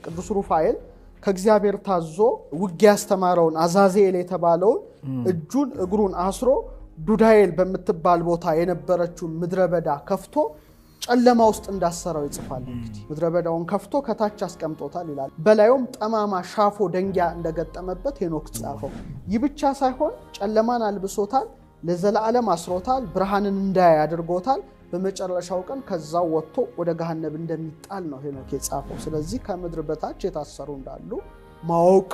ቅዱስ ሩፋኤል ከእግዚአብሔር ታዞ ውጊያ ያስተማረውን አዛዜል የተባለውን እጁን እግሩን አስሮ ዱዳኤል በመትባል ቦታ የነበረችው ምድረበዳ ከፍቶ ጨለማ ውስጥ እንዳሰራው ይጽፋል እንግዲህ ምድረበዳውን ከፍቶ ከታች አስቀምጦታል ይላል በላዩም ጠማማ ሻፎ ደንጊያ እንደገጠመበት ሄኖክ ጻፈው ይብቻ ሳይሆን ጨለማን አልብሶታል ለዘላለም አስሮታል ብርሃንን እንዳያይ አድርጎታል በመጨረሻው ቀን ከዛው ወጥቶ ወደ ገሃነም እንደሚጣል ነው ሄኖክ የጻፈው ስለዚህ ከምድር በታች የታሰሩ እንዳሉ ማወቅ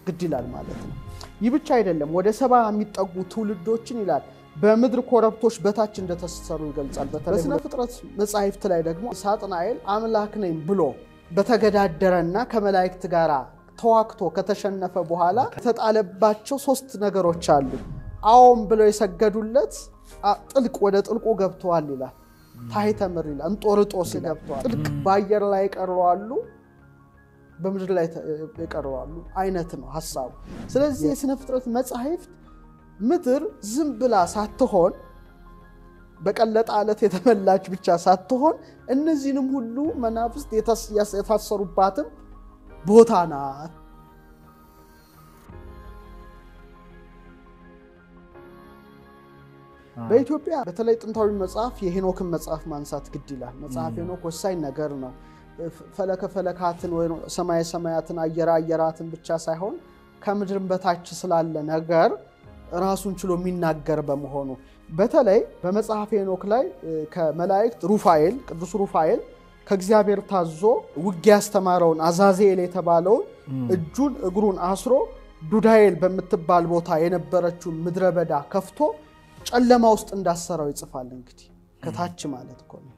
ግድ ይላል ማለት ነው ይብቻ አይደለም ወደ 70 የሚጠጉ ትውልዶችን ይላል በምድር ኮረብቶች በታች እንደተሰሩ ይገልጻል በተለይ በስነ ፍጥረት መጻሕፍት ላይ ደግሞ ሳጥናኤል አምላክ ነኝ ብሎ በተገዳደረና ከመላእክት ጋር ተዋክቶ ከተሸነፈ በኋላ ተጣለባቸው 3 ነገሮች አሉ አዎም ብለው የሰገዱለት ጥልቅ ወደ ጥልቁ ገብተዋል ይላል ታይተምር ይላል እንጦርጦስ ገብተዋል ጥልቅ ባየር ላይ ቀርዋሉ በምድር ላይ ይቀርዋሉ አይነት ነው ሐሳቡ ስለዚህ የስነ ፍጥረት መጻሕፍት ምድር ዝም ብላ ሳትሆን በቀለጠ አለት የተመላች ብቻ ሳትሆን እነዚህንም ሁሉ መናፍስት የታሰሩባትም ቦታ ናት በኢትዮጵያ በተለይ ጥንታዊ መጽሐፍ የሄኖክን መጽሐፍ ማንሳት ግድ ይላል መጽሐፍ ሄኖክ ወሳኝ ነገር ነው ፈለከ ፈለካትን ወይ ሰማይ ሰማያትን አየራትን ብቻ ሳይሆን ከምድርም በታች ስላለ ነገር ራሱን ችሎ የሚናገር በመሆኑ በተለይ በመጽሐፍ ሄኖክ ላይ ከመላእክት ሩፋኤል ቅዱስ ሩፋኤል ከእግዚአብሔር ታዞ ውጊያ ያስተማረውን አዛዜል የተባለውን እጁን እግሩን አስሮ ዱዳኤል በመትባል ቦታ የነበረችው ምድረበዳ ከፍቶ ጨለማ ውስጥ እንዳሰራው ይጽፋል እንግዲህ ከታች ማለት እኮ ነው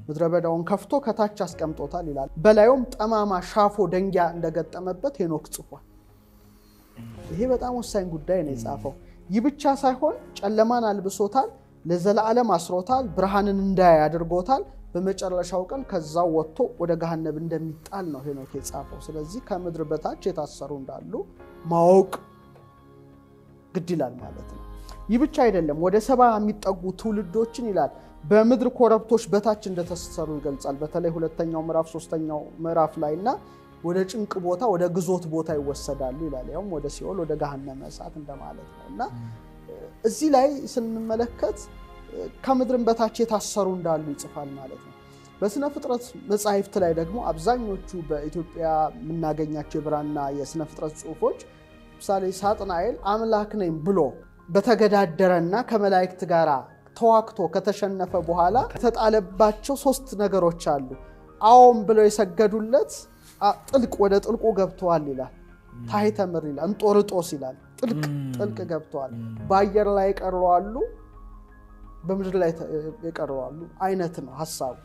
ምድረበዳውን ከፍቶ ከታች አስቀምጦታል ይላል በላዩም ጠማማ ሻፎ ደንጊያ እንደገጠመበት ሄኖክ ጽፏል ይሄ በጣም ወሳኝ ጉዳይ ነው የጻፈው ይብቻ ሳይሆን ጨለማን አልብሶታል ለዘላለም አስሮታል ብርሃንን እንዳያይ አድርጎታል በመጨረሻው ቀን ከዛው ወጥቶ ወደ ገሃነም እንደሚጣል ነው ሄኖክ የጻፈው ስለዚህ ከምድር በታች የታሰሩ እንዳሉ ማወቅ ግድ ይላል ማለት ነው ይብቻ አይደለም ወደ 70 የሚጠጉ ትውልዶችን ይላል በምድር ኮረብቶች በታች እንደተሰሩ ይገልጻል በተለይ ሁለተኛው ምዕራፍ ሶስተኛው ምዕራፍ ላይና ወደ ጭንቅ ቦታ ወደ ግዞት ቦታ ይወሰዳሉ ይላል ያውም ወደ ሲኦል ወደ ገሃነመ እሳት እንደማለት ነውና እዚህ ላይ ስንመለከት ከምድርም በታች የታሰሩ እንዳሉ ይጽፋል ማለት ነው በስነ ፍጥረት መጻሕፍት ላይ ደግሞ አብዛኞቹ በኢትዮጵያ የምናገኛቸው የብራና የስነ ፍጥረት ጽሑፎች ምሳሌ ሳጥናኤል አምላክ ነኝ ብሎ በተገዳደረና ከመላእክት ጋር ተዋክቶ ከተሸነፈ በኋላ ተጣለባቸው 3 ነገሮች አሉ አዎም ብለው የሰገዱለት ጥልቅ ወደ ጥልቁ ገብተዋል ይላል ታይተምር ይላል እንጦርጦስ ይላል ጥልቅ ገብተዋል ባየር ላይ ቀርዋሉ በምድር ላይ ይቀርዋሉ አይነት ነው ሐሳቡ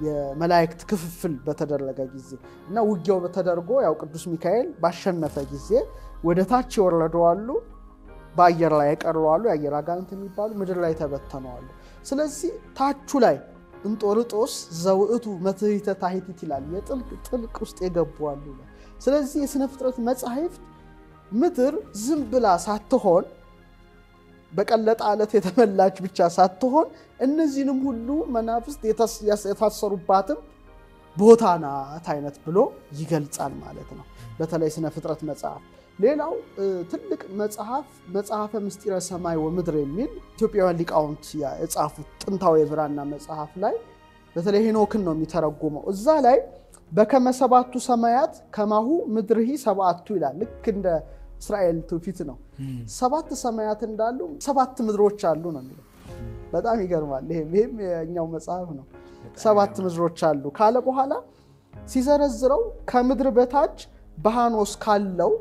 የመላእክት ክፍፍል በተደረገ ጊዜ እና ውጊያው በተደርጎ ያው ቅዱስ ሚካኤል ባሸነፈ ጊዜ ወደ ታች ይወረደዋሉ ባየር ላይ ቀርዋሉ የአየር አጋንንት የሚባሉ ምድር ላይ ተበተነዋል ስለዚህ ታቹ ላይ እንጦርጦስ ዘውእቱ መትሕተ ታሕቲት ይላል የጥልቅ ውስጥ የገቡዋሉ ስለዚህ የስነ ፍጥረት መጻሕፍት ምድር ዝም ብላ ሳትሆን በቀለጠ አለት የተመላች ብቻ ሳትሆን እነዚህንም ሁሉ መናፍስት የታሰሩባትም ቦታ ናት አይነት ብሎ ይገልጻል ማለት ነው በተለይ ስነ ፍጥረት መጽሐፍ ሌላው ትልቅ መጽሐፈ ምስጢረ ሰማይ ወምድር የሚል ኢትዮጵያውያን ሊቃውንት የጻፉት ጥንታዊ የብራና መጽሐፍ ላይ በተለይ ሄኖክን ነው የሚተረጎመው እዛ ላይ በከመ ሰባቱ ሰማያት ከማሁ ምድርሂ ሰባቱ ይላል ልክ እንደ እስራኤል ትውፊት ነው 7 ሰማያት እንዳሉ 7 ምድሮች አሉ ነው የሚለው በጣም ይገርማል ይሄም የኛው መጽሐፍ ነው 7 ምድሮች አሉ ካለ በኋላ ሲዘረዝረው ከምድር በታች በሃኖስ ካለው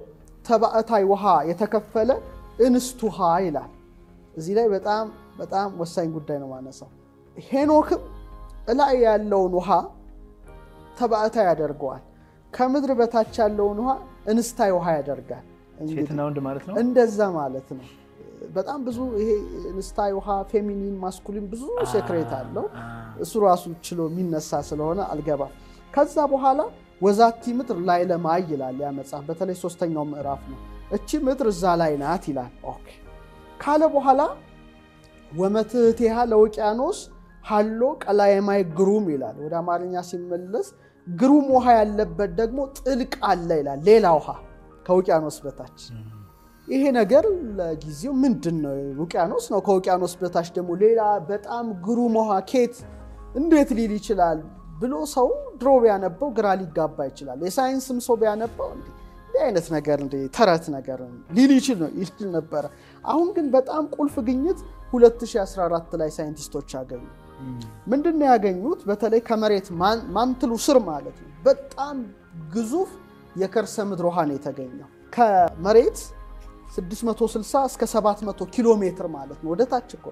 ተባዕታይ ውሃ የተከፈለ እንስት ውሃ ይላል እዚህ ላይ በጣም ወሳኝ ጉዳይ ነው ማነሳው ሄኖክም ላይ ያለውን ውሃ ተባዕታይ ያደርገዋል ከምድር በታች ያለውን ውሃ እንስታይ ውሃ ያደርጋል ሴትና ወንድ ማለት ነው እንደዛ ማለት ነው በጣም ብዙ ይሄ እንስታይ ውሃ ፌሚኒን ማስኩሊን ብዙ ሴክሬት አለው እሱ ራሱ ችሎ የሚነሳ ስለሆነ አልገባ ከዛ በኋላ ወዛቲ ምድር ላይ ለማይ ይላል ያ መጽሐፍ በተለይ 3ኛው ምዕራፍ ነው እቺ ምድር እዛ ላይ ናት ይላል ኦኬ ካለ በኋላ ወመትሕቲሃ ለውቅያኖስ ሃሎ ቀላየማይ ግሩም ይላል ወደ አማርኛ ሲመለስ ግሩም ውሃ ያለበት ደግሞ ጥልቅ አለ ይላል ሌላ ውሃ ከውቅያኖስ በታች ይሄ ነገር ለጊዜው ምንድነው ውቅያኖስ ነው ከውቅያኖስ በታች ደግሞ ሌላ በጣም ግሩም ውሃ ኬት እንዴት ሊል ይችላል ብሎ ሰው ድሮ ቢያነበው ግራ ሊጋባ ይችላል የሳይንስም ሰው ቢያነበው እንዴ አይነት ነገር እንዴ ተረት ነገር ሊል ይችል ነበር አሁን ግን በጣም ቁልፍ ግኝት 2014 ላይ ሳይንቲስቶች አገኙ ምንድነው ያገኙት በተለይ ከመሬት ማንትሉ ስር ማለት ነው በጣም ግዙፍ የከርሰ ምድር ውሃ ነው የተገኘው ከመሬት 660 እስከ 700 ኪሎ ሜትር ማለት ነው ወደ ታች እኮ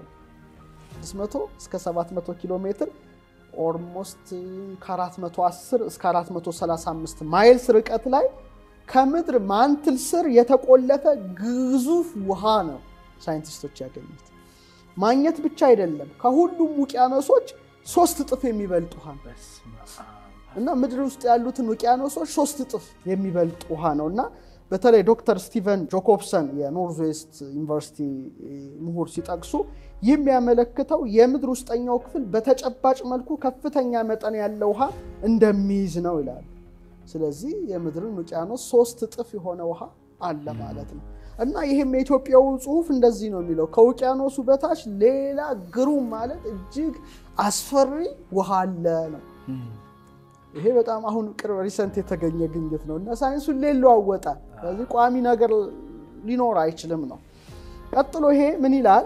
600 እስከ 700 ኪሎ ሜትር ኦልሞስት ከ410 እስከ 435 ማይልስ ርቀት ላይ ከምድር ማንትል ስር የተቆለፈ ግዙፍ ውሃ ነው ሳይንቲስቶች ያገኙት ማግኘት ብቻ አይደለም ከሁሉም ውቅያኖሶች 3 እጥፍ የሚበልጥ ውሃ እና ምድር ውስጥ ያሉትን ውቅያኖሶች 3 እጥፍ የሚበልጥ ውሃ ነውና በተለይ ዶክተር ስቲቨን ጆኮብሰን የኖርዝ ዌስት ዩኒቨርሲቲ ምሁር ሲጠቅሱ የሚያመለክተው የምድር ውስጠኛው ክፍል በተጨባጭ መልኩ ከፍተኛ መጠን ያለው ውሃ እንደሚይዝ ነው ይላል ስለዚህ የምድርን ውቅያኖስ 3 እጥፍ የሆነ ውሃ አለ ማለት ነው እና ይሄም የኢትዮጵያው ጽሁፍ እንደዚህ ነው የሚለው ከውቅያኖሱ በታች ሌላ ግሩም ማለት እጅግ አስፈሪ ውሃ አለ ነው ይሄ በጣም አሁን ቅርብ ሪሰንት የተገኘ ግኝት ነው እና ሳይንሱ ሌላው አወጣ ስለዚህ ቋሚ ነገር ሊኖር አይችልም ነው ቀጥሎ ይሄ ምን ይላል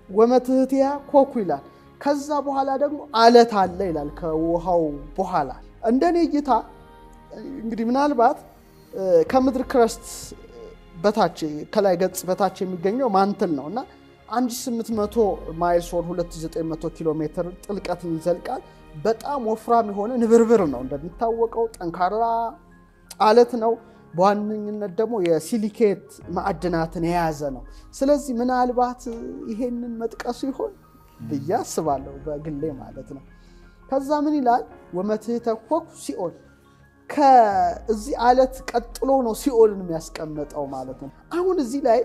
ወመትህቲያ ኮኩ ይላል ከዛ በኋላ ደግሞ አለት አለ ይላል ከውሃው በኋላ እንደኔ እይታ እንግዲህ ምናልባት ከምድር ክረስት በታች ከላይ ገጽ በታች የሚገኘው ማንትል ነውና 1800 ማይልስ ወር 2900 ኪሎ ሜትር ጥልቀትን ይዘልቃል በጣም ወፍራም የሆነ ንብርብር ነው እንደሚታወቀው ጠንካራ አለት ነው በዋነኝነት ደግሞ የሲሊኬት ማዕድናትን የያዘ ነው ስለዚህ ምናልባት ይሄንን መጥቀሱ ይሆን በያስባለው በግሌ ማለት ነው ከዛ ምን ይላል ወመትህተኮኩ ሲኦል ከዚህ አለት ቀጥሎ ነው ሲኦልን የሚያስቀምጠው ማለት ነው አሁን እዚህ ላይ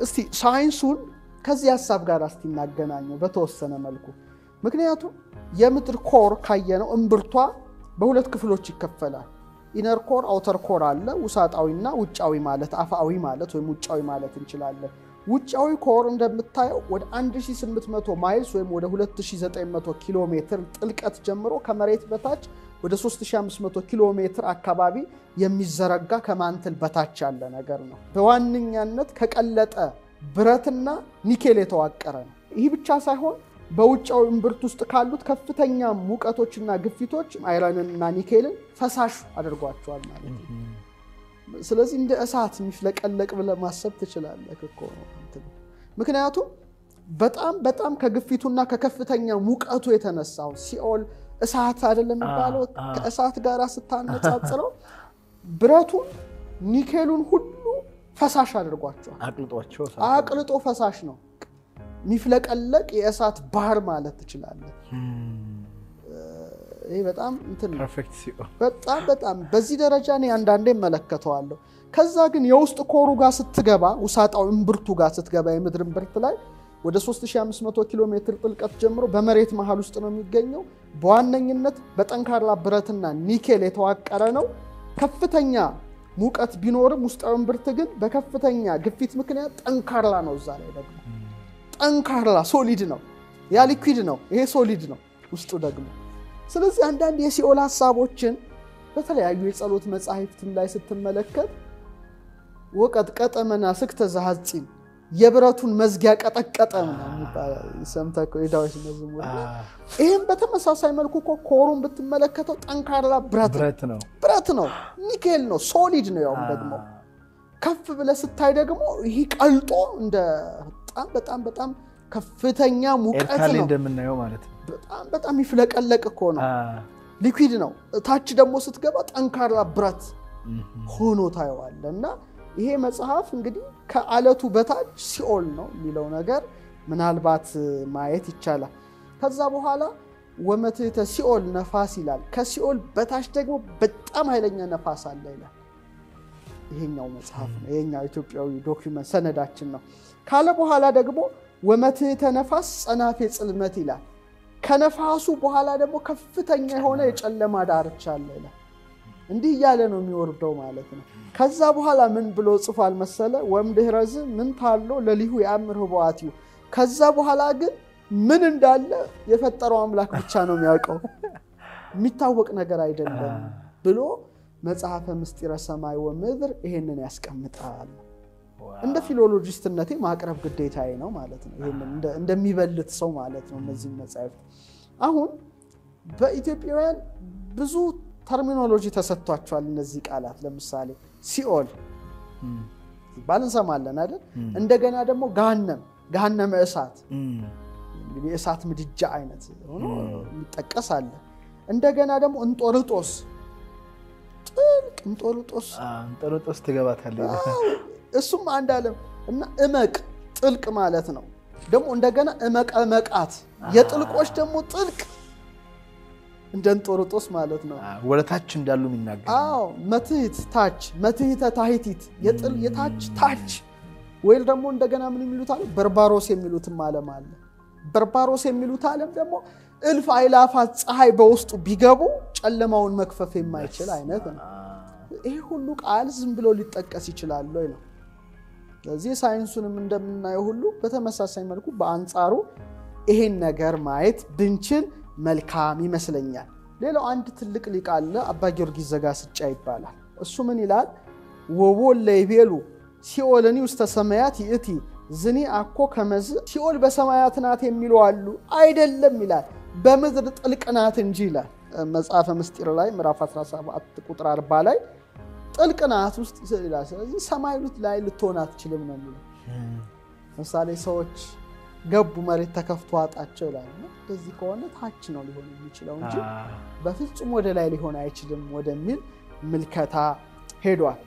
እስቲ ሳይንሱን ከዚህ ሐሳብ ጋር አስተናገናኘው በተወሰነ መልኩ ምክንያቱም የምድር ኮር ካየነው እምብርቷ በሁለት ክፍሎች ይከፈላል ኢነር ኮር አውተር ኮር አለ ውሳጣዊና ውጫዊ ማለት አፋዊ ማለት ወይ ውጫዊ ማለት እንችላለን ውጫዊ ኮር እንደምታየው ወደ 1800 ማይልስ ወይ ወደ 2900 ኪሎ ሜትር ጥልቀት ጀምሮ ከመሬት በታች ወደ 3500 ኪሎ ሜትር አካባቢ የሚዘረጋ ከማንትል በታች ያለ ነገር ነው በዋነኛነት ከቀለጠ ብረትና ኒኬል የተዋቀረ ነው ይህ ብቻ ሳይሆን በውጫው እምብርት ውስጥ ካሉት ከፍተኛ ሙቀቶችና ግፊቶች አይረንና ኒኬልን ፈሳሽ አድርጓቸዋል ማለት ነው ስለዚህ እንደ እሳት የሚፍለቀለቅ ብለ ማሰብ ትችላለህ እኮ ምክንያቱም በጣም ከግፊቱና ከከፍተኛ ሙቀቱ የተነሳው ሲኦል እሳት አይደለም የሚባለው ከእሳት ጋር ስታነጻጽረው ብረቱ ኒኬሉን ሁሉ ፈሳሽ አድርጓቸዋል አቅልጦ ፈሳሽ ነው ሚፍለቀለቅ የእሳት ባህር ማለት ትችላለህ ይሄ በጣም እንትን ፐርፌክት ሲኦ በጣም በዚህ ደረጃ ነው አንዳንዴ መለከተዋለሁ ከዛ ግን የውስጥ ኮሩ ጋር ስትገባ ውሳጣው እምብርቱ ጋር ስትገባ የምድር እምብርት ላይ ወደ 3500 ኪሎ ሜትር ጥልቀት ጀምሮ በመሬት መሃል ውስጥ ነው የሚገኘው በዋነኝነት በጠንካራ ብረትና ኒኬል የተዋቀረ ነው ከፍተኛ ሙቀት ቢኖርም ውስጣው እምብርት ግን በከፍተኛ ግፊት ምክንያት ጠንካራ ነው እዛ ላይ ደግሞ ጠንካራ ሶሊድ ነው ያ ሊኩዊድ ነው ይሄ ሶሊድ ነው ውስጡ ደግሞ ስለዚህ አንዳንድ የሲኦል ሐሳቦችን በተለያዩ የጸሎት መጻሕፍት ላይ ስትመለከት ወቀት ቀጠመና ስክተ ዘሐጺን የብረቱን መዝጊያ ቀጠቀጠ ማለት ሰምተከው የዳዊት መዝሙር ይሄን በተመሳሳይ መልኩ ኮሩን ብትመለከተው ጠንካራ ብረት ነው ኒኬል ነው ሶሊድ ነው ያው ደግሞ ከፍ ብለ ስታይ ደግሞ ይሄ ቀልጦ እንደ በጣም ከፍተኛ ሙቀት ነው እንደምናየው ማለት ነው በጣም ይፍለቀለቅ እኮ ነው ሊኩዊድ ነው ታች ደግሞ ስትገባ ጠንካራ ብረት ሆኖ ታየዋለና ይሄ መጽሐፍ እንግዲህ ከአለቱ በታች ሲኦል ነው የሚለው ነገር ምናልባት ማየት ይቻላል ከዛ በኋላ ወመትህተ ሲኦል ነፋስ ይላል ከሲኦል በታች ደግሞ በጣም ኃይለኛ ነፋስ አለ ይላል ይሄኛው መጽሐፍ ነው ይሄኛው ኢትዮጵያዊ ዶክመንት ሰነዳችን ነው ካለ በኋላ ደግሞ ወመትህተ ነፋስ ጸናፌ ጽልመት ይላል ከነፋሱ በኋላ ደግሞ ከፍተኛ የሆነ የጨለማ ዳርቻ አለ ይላል። እንዲህ እያለ ነው የሚወርደው ማለት ነው። ከዛ በኋላ ምን ብሎ ጽፏል መሰለ ወምድህረዝ ምን ታሎ ለሊሁ ያምር ህዋቲው ከዛ በኋላ ግን ምን እንዳለ የፈጠረው አምላክ ብቻ ነው የሚያውቀው የሚታወቅ ነገር አይደለም ብሎ መጽሐፈ ምስጢረ ሰማይ ወምድር ይሄንን ያስቀምጣል። እንደ ፊሎሎጂስትነቴ ማቅረብ ግዴታዬ ነው ማለት ነው። ይሄንን እንደሚበልጥ ሰው ማለት ነው እነዚህ መጽሐፍት። አሁን በኢትዮጵያውያን ብዙ ተርሚኖሎጂ ተሰጥቷቸዋል እነዚህ ቃላት። ለምሳሌ ሲኦል ባልንሰማለን አይደል? እንደገና ደግሞ ገሃነመ እሳት እንግዲህ እሳት ምድጃ አይነት ሆኖ ይጠቀሳል። እንደገና ደግሞ እንጦርጦስ ጥልቅ እንጦርጦስ ትገባታለህ። እሱም አንድ ዓለም እና እመቅ ጥልቅ ማለት ነው። ደግሞ እንደገና እመቀመቃት የጥልቆች ደግሞ ጥልቅ እንደ እንጦርጦስ ማለት ነው። ወለታች እንዳሉ የሚናገር አዎ መትህት ታች መትህተ ታህቲት የታች ታች ወይል ደግሞ እንደገና ምን የሚሉት አለ በርባሮስ የሚሉትም ዓለም አለ። በርባሮስ የሚሉት ዓለም ደግሞ እልፍ አእላፋት ፀሐይ በውስጡ ቢገቡ ጨለማውን መክፈፍ የማይችል አይነት ነው። ይሄ ሁሉ ቃል ዝም ብሎ ሊጠቀስ ይችላል ወይ ነው። ስለዚህ ሳይንሱንም እንደምናየው ሁሉ በተመሳሳይ መልኩ በአንጻሩ ይሄን ነገር ማየት ብንችል መልካም ይመስለኛል። ሌላው አንድ ትልቅ ሊቅ አለ አባ ጊዮርጊስ ዘጋስጫ ይባላል። እሱ ምን ይላል? ወወለ ይቤሉ ሲኦልኒ ውስተ ሰማያት ይእቲ ዝኒ አኮ ከመዝ ሲኦል በሰማያት ናት የሚሉ አሉ አይደለም ይላል በምድር ጥልቅ ናት እንጂ ይላል። መጽሐፈ ምስጢር ላይ ምዕራፍ 17 ቁጥር 40 ላይ ጥልቅ ናት ውስጥ ይላል። ስለዚህ ሰማይ ላይ ልትሆን አትችልም ነው የሚለው። ለምሳሌ ሰዎች ገቡ መሬት ተከፍቶ አጣቸው ይላል። እንደዚህ ከሆነ ታች ነው ሊሆን የሚችለው እንጂ በፍጹም ወደ ላይ ሊሆን አይችልም ወደሚል ምልከታ ሄዷል።